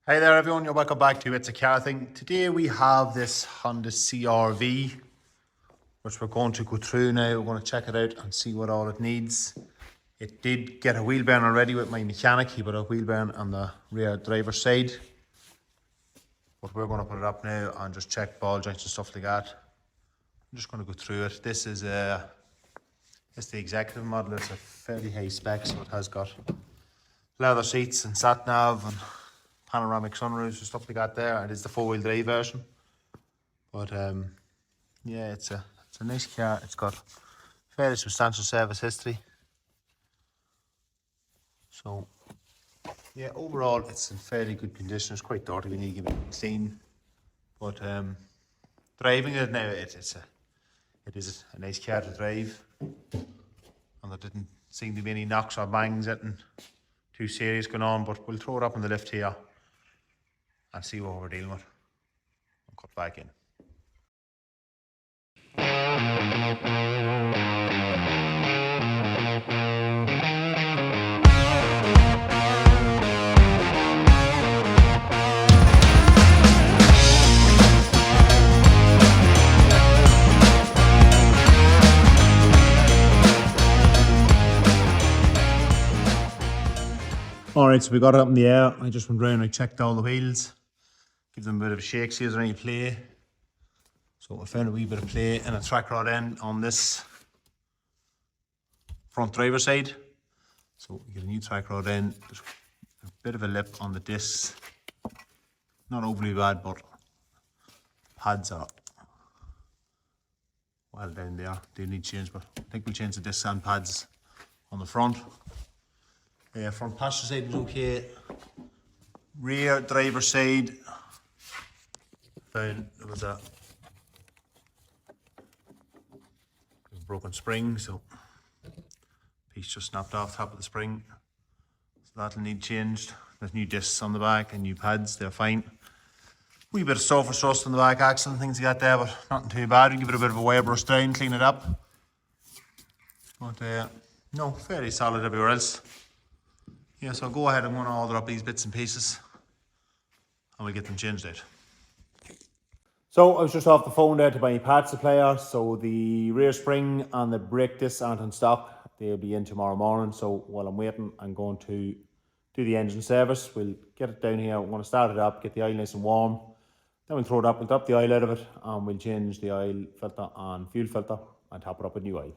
Hey there everyone, you're welcome back to It's a Car Thing. Today we have this Honda CRV, which we're going to go through now. We're going to check it out and see what all it needs. It did get a wheel bearing already with my mechanic. He put a wheel bearing on the rear driver's side. But we're going to put it up now and just check ball joints and stuff like that. I'm just going to go through it. This is it's the executive model. It's a fairly high spec, so it has got leather seats and sat nav and panoramic sunroofs and stuff like that there. It is the four-wheel drive version. But yeah, it's a nice car. It's got fairly substantial service history. So yeah, overall it's in fairly good condition. It's quite dirty, we need to give it clean. But driving it now, it is a nice car to drive. And there didn't seem to be any knocks or bangs and too serious going on, but we'll throw it up in the lift here and see what we're dealing with. I'll cut back in. Alright, so we got it up in the air. I just went round and I checked all the wheels. Give them a bit of a shake, see if there's any play. So I found a wee bit of play in a track rod end on this front driver side. So we get a new track rod end. There's a bit of a lip on the discs. Not overly bad, but pads are well down there. They need change, but I think we'll change the discs and pads on the front. Front passenger side was okay. Rear driver side, found there was a broken spring, so piece just snapped off top of the spring. So that'll need changed. There's new discs on the back and new pads, they're fine. Wee bit of surface rust on the back axle and things like that there, but nothing too bad. We can give it a bit of a wire brush down, clean it up. But no, fairly solid everywhere else. Yeah, so I'll go ahead and I'm going to order up these bits and pieces and we'll get them changed out. So I was just off the phone there to my parts supplier. So the rear spring and the brake discs aren't in stock. They'll be in tomorrow morning. So while I'm waiting, I'm going to do the engine service. We'll get it down here. I'm going to start it up, get the oil nice and warm. Then we'll throw it up, we'll drop the oil out of it and we'll change the oil filter and fuel filter and top it up with new oil.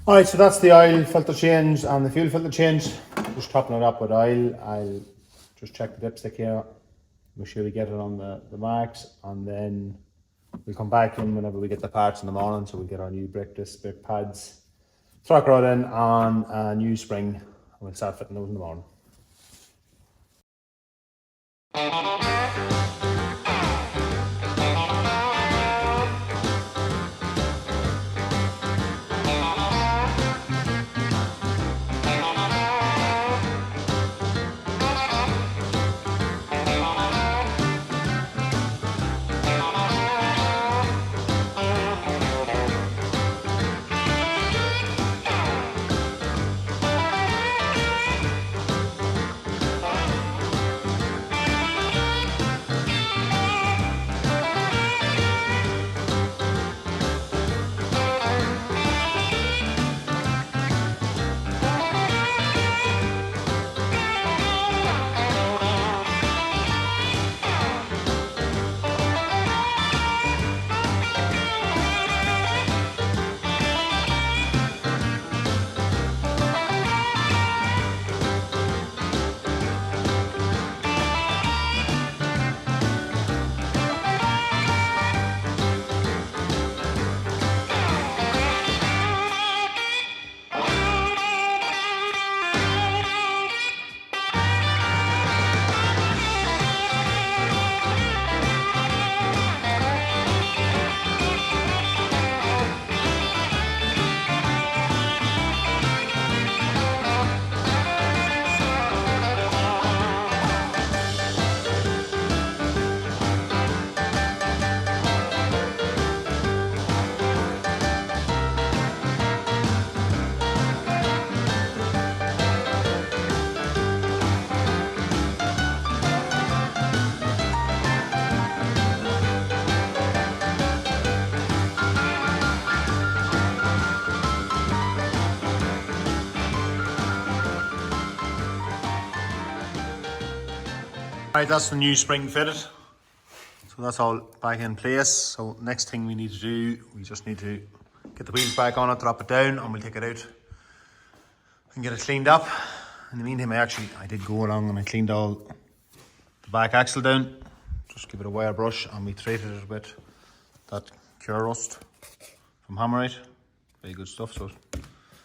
Alright, so that's the oil filter change and the fuel filter change. Just topping it up with oil. I'll just check the dipstick here. Make sure we get it on the marks, and then we'll come back in whenever we get the parts in the morning. So we'll get our new brake discs, brake pads, track rod in, and a new spring, and we'll start fitting those in the morning. Alright, that's the new spring fitted. So that's all back in place. So next thing we need to do, we just need to get the wheels back on it, drop it down, and we'll take it out and get it cleaned up. In the meantime, I did go along and I cleaned all the back axle down. Just give it a wire brush, and we treated it with that cure rust from Hammerite. Very good stuff. So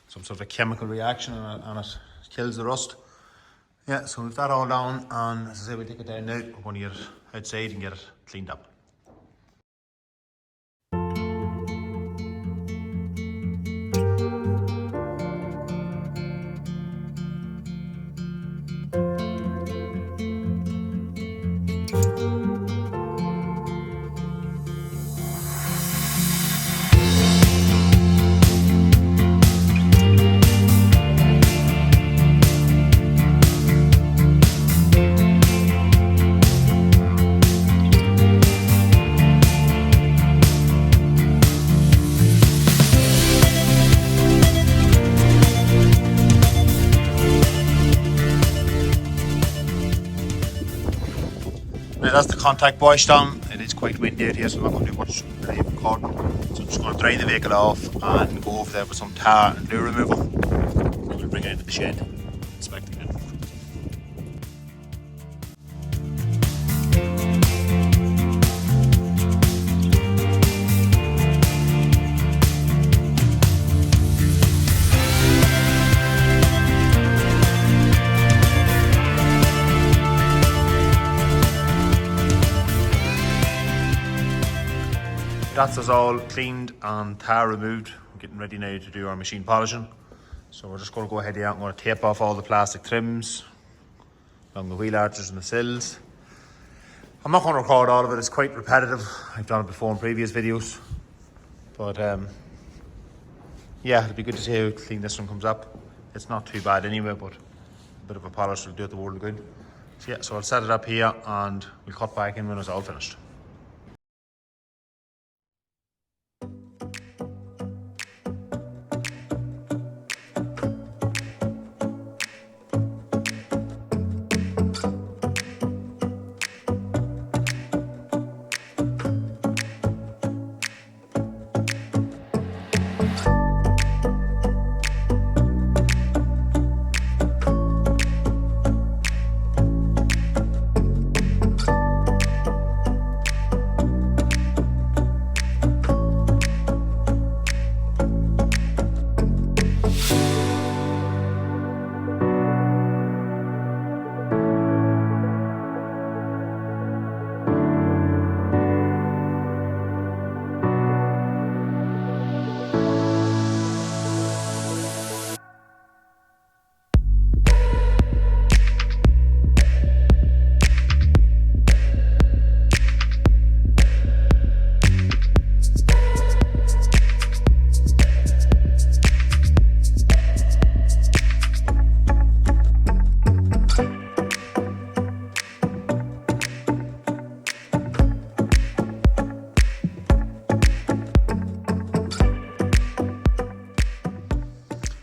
some sort of chemical reaction and it kills the rust. Yeah, so we've that all down, and as I say, we'll take it down now. We're going to get it outside and get it cleaned up. Now that's the contact wash down. It is quite windy out here, so I'm not going to do much recording. So I'm just going to dry the vehicle off and go over there with some tar and glue removal. And we'll bring it into the shed, inspect it. That's us all cleaned and tar removed. We're getting ready now to do our machine polishing. So we're just going to go ahead here. I'm going to tape off all the plastic trims along the wheel arches and the sills. I'm not going to record all of it, it's quite repetitive. I've done it before in previous videos. But yeah, it'll be good to see how clean this one comes up. It's not too bad anyway, but a bit of a polish will do it the world of good. So yeah, so I'll set it up here and we'll cut back in when it's all finished.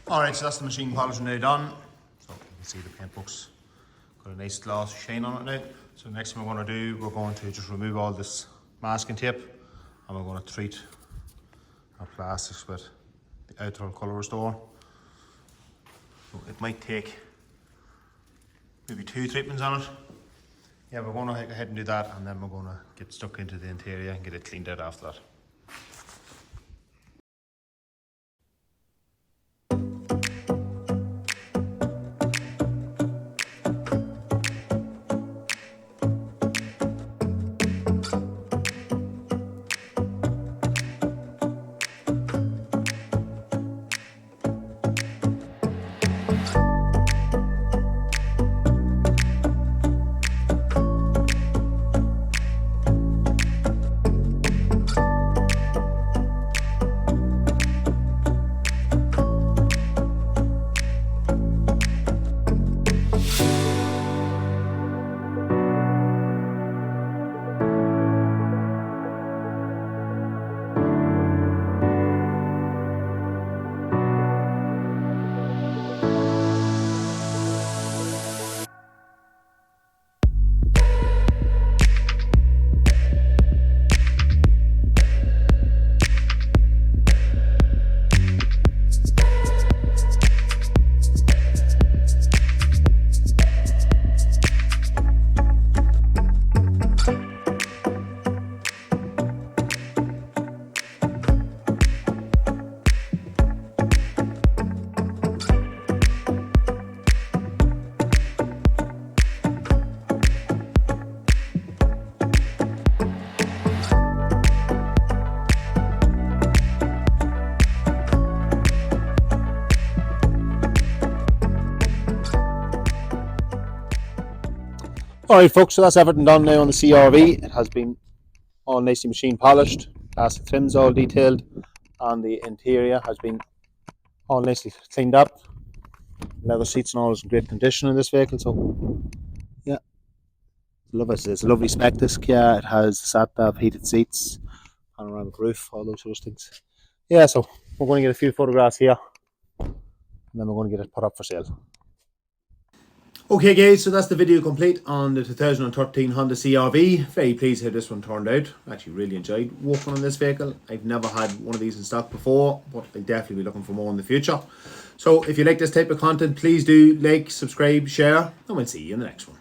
Alright, so that's the machine polishing now done. So you can see the paint book's got a nice gloss shine on it now. So the next thing we're going to do, we're going to just remove all this masking tape and we're going to treat our plastics with the Outer Colour Restore. So it might take maybe 2 treatments on it. Yeah, we're going to go ahead and do that, and then we're going to get stuck into the interior and get it cleaned out after that. Alright folks, so that's everything done now on the CRV. It has been all nicely machine polished, plastic trims all detailed, and the interior has been all nicely cleaned up. Leather seats and all is in great condition in this vehicle, so yeah, love it. It's a lovely spec, this Kia. It has sat-nav, heated seats, panoramic roof, all those sort of things. Yeah, so we're going to get a few photographs here, and then we're going to get it put up for sale. Okay guys, so that's the video complete on the 2013 Honda CRV. Very pleased how this one turned out. Actually really enjoyed working on this vehicle. I've never had one of these in stock before, but I'll definitely be looking for more in the future. So if you like this type of content, please do like, subscribe, share, and we'll see you in the next one.